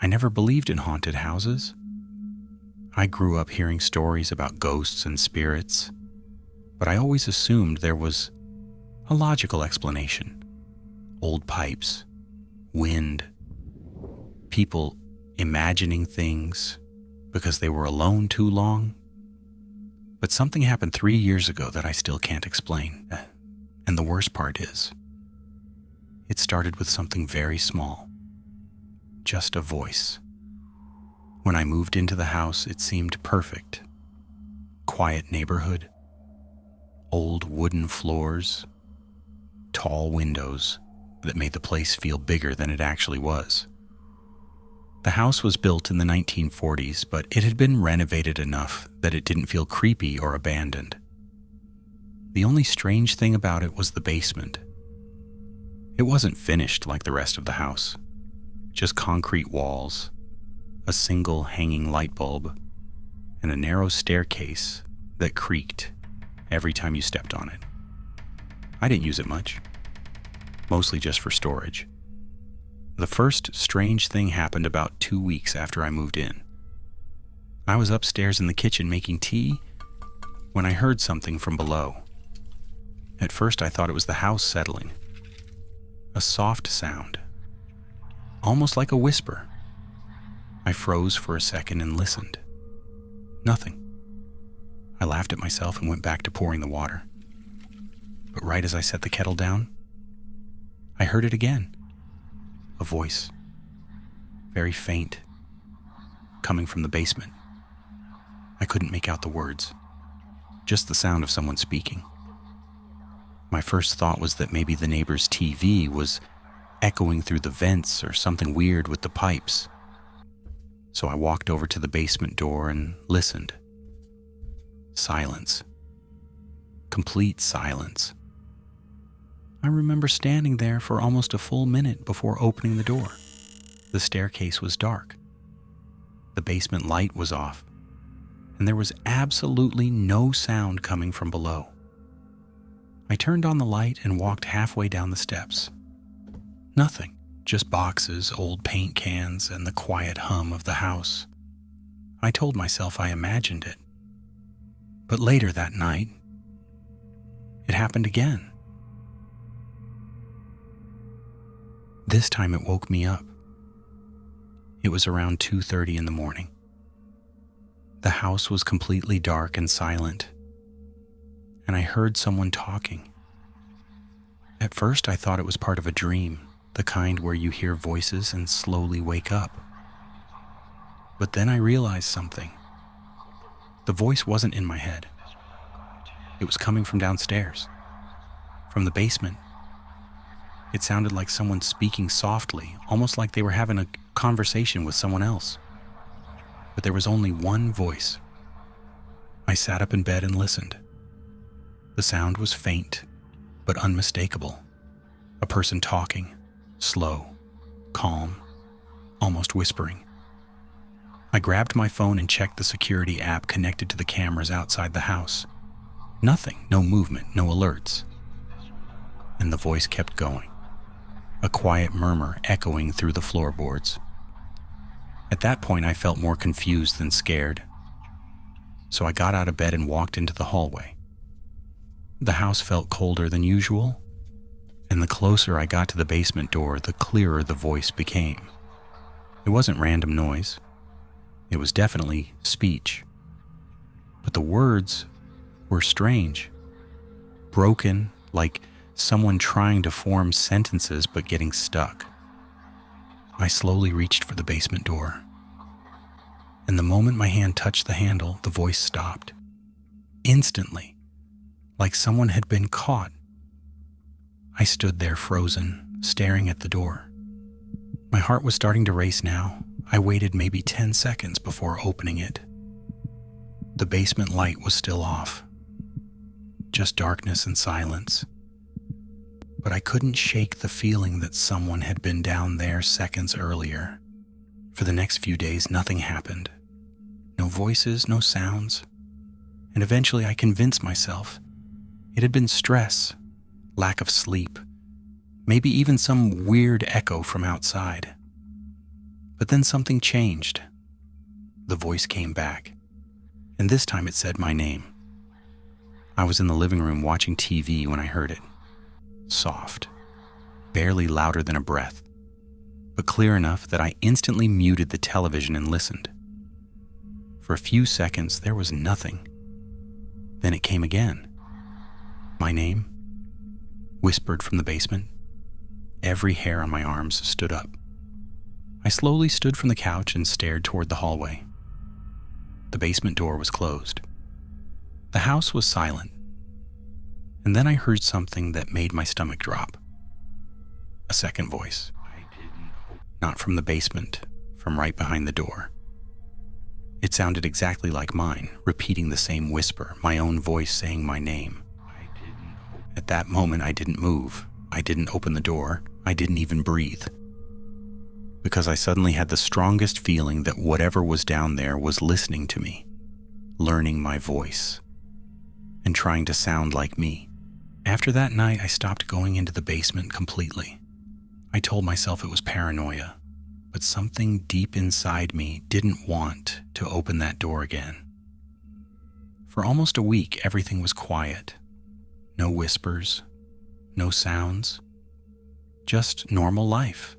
I never believed in haunted houses. I grew up hearing stories about ghosts and spirits, but I always assumed there was a logical explanation. Old pipes, wind, people imagining things because they were alone too long. But something happened 3 years ago that I still can't explain. And the worst part is, it started with something very small. Just a voice. When I moved into the house, it seemed perfect. Quiet neighborhood, old wooden floors, tall windows that made the place feel bigger than it actually was. The house was built in the 1940s, but it had been renovated enough that it didn't feel creepy or abandoned. The only strange thing about it was the basement. It wasn't finished like the rest of the house. Just concrete walls, a single hanging light bulb, and a narrow staircase that creaked every time you stepped on it. I didn't use it much, mostly just for storage. The first strange thing happened about 2 weeks after I moved in. I was upstairs in the kitchen making tea when I heard something from below. At first I thought it was the house settling. A soft sound, almost like a whisper. I froze for a second and listened. Nothing. I laughed at myself and went back to pouring the water. But right as I set the kettle down, I heard it again. A voice, very faint, coming from the basement. I couldn't make out the words, just the sound of someone speaking. My first thought was that maybe the neighbor's TV was echoing through the vents or something weird with the pipes. So I walked over to the basement door and listened. Silence. Complete silence. I remember standing there for almost a full minute before opening the door. The staircase was dark. The basement light was off, and there was absolutely no sound coming from below. I turned on the light and walked halfway down the steps. Nothing, just boxes, old paint cans, and the quiet hum of the house. I told myself I imagined it. But later that night, it happened again. This time it woke me up. It was around 2:30 in the morning. The house was completely dark and silent, and I heard someone talking. At first I thought it was part of a dream, the kind where you hear voices and slowly wake up. But then I realized something. The voice wasn't in my head. It was coming from downstairs, from the basement. It sounded like someone speaking softly, almost like they were having a conversation with someone else. But there was only one voice. I sat up in bed and listened. The sound was faint, but unmistakable. A person talking, slow, calm, almost whispering. I grabbed my phone and checked the security app connected to the cameras outside the house. Nothing, no movement, no alerts. And the voice kept going. A quiet murmur echoing through the floorboards. At that point, I felt more confused than scared. So I got out of bed and walked into the hallway. The house felt colder than usual, and the closer I got to the basement door, the clearer the voice became. It wasn't random noise. It was definitely speech. But the words were strange. Broken, like someone trying to form sentences but getting stuck. I slowly reached for the basement door. And the moment my hand touched the handle, the voice stopped. Instantly, like someone had been caught. I stood there frozen, staring at the door. My heart was starting to race now. I waited maybe 10 seconds before opening it. The basement light was still off. Just darkness and silence. But I couldn't shake the feeling that someone had been down there seconds earlier. For the next few days, nothing happened. No voices, no sounds. And eventually I convinced myself it had been stress, lack of sleep, maybe even some weird echo from outside. But then something changed. The voice came back, and this time it said my name. I was in the living room watching TV when I heard it. Soft, barely louder than a breath, but clear enough that I instantly muted the television and listened. For a few seconds, there was nothing. Then it came again. My name, whispered from the basement. Every hair on my arms stood up. I slowly stood from the couch and stared toward the hallway. The basement door was closed. The house was silent. And then I heard something that made my stomach drop. A second voice. Not from the basement, from right behind the door. It sounded exactly like mine, repeating the same whisper, my own voice saying my name. At that moment, I didn't move. I didn't open the door. I didn't even breathe. Because I suddenly had the strongest feeling that whatever was down there was listening to me, learning my voice, and trying to sound like me. After that night, I stopped going into the basement completely. I told myself it was paranoia, but something deep inside me didn't want to open that door again. For almost a week, everything was quiet. No whispers, no sounds, just normal life.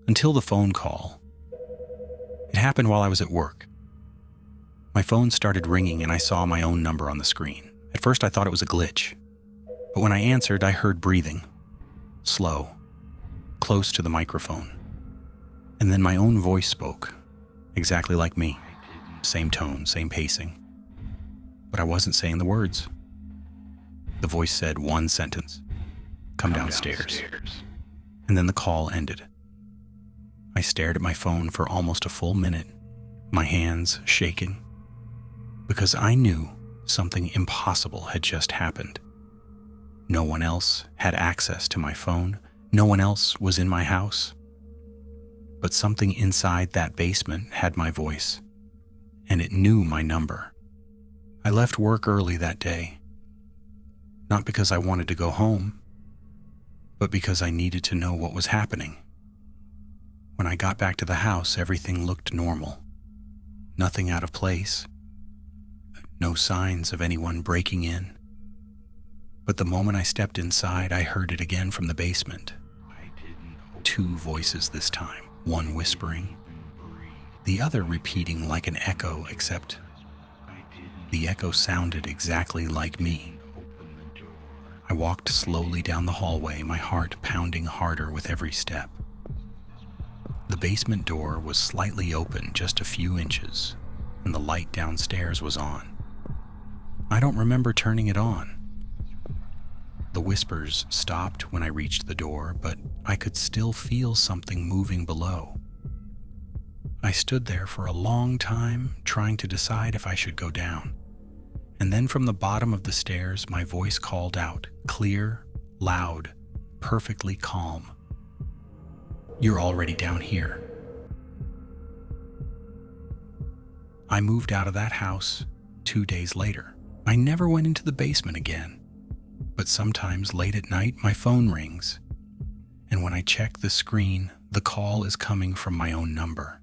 Until the phone call. It happened while I was at work. My phone started ringing and I saw my own number on the screen. At first I thought it was a glitch, but when I answered, I heard breathing, slow, close to the microphone. And then my own voice spoke, exactly like me. Same tone, same pacing. But I wasn't saying the words. The voice said one sentence, "Come downstairs." And then the call ended. I stared at my phone for almost a full minute, my hands shaking, because I knew something impossible had just happened. No one else had access to my phone. No one else was in my house. But something inside that basement had my voice, and it knew my number. I left work early that day, not because I wanted to go home, but because I needed to know what was happening. When I got back to the house, everything looked normal. Nothing out of place. No signs of anyone breaking in. But the moment I stepped inside, I heard it again from the basement. Two voices this time, one whispering, the other repeating like an echo, except the echo sounded exactly like me. I walked slowly down the hallway, my heart pounding harder with every step. The basement door was slightly open, just a few inches, and the light downstairs was on. I don't remember turning it on. The whispers stopped when I reached the door, but I could still feel something moving below. I stood there for a long time, trying to decide if I should go down. And then from the bottom of the stairs, my voice called out, clear, loud, perfectly calm. "You're already down here." I moved out of that house 2 days later. I never went into the basement again. But sometimes late at night, my phone rings. And when I check the screen, the call is coming from my own number.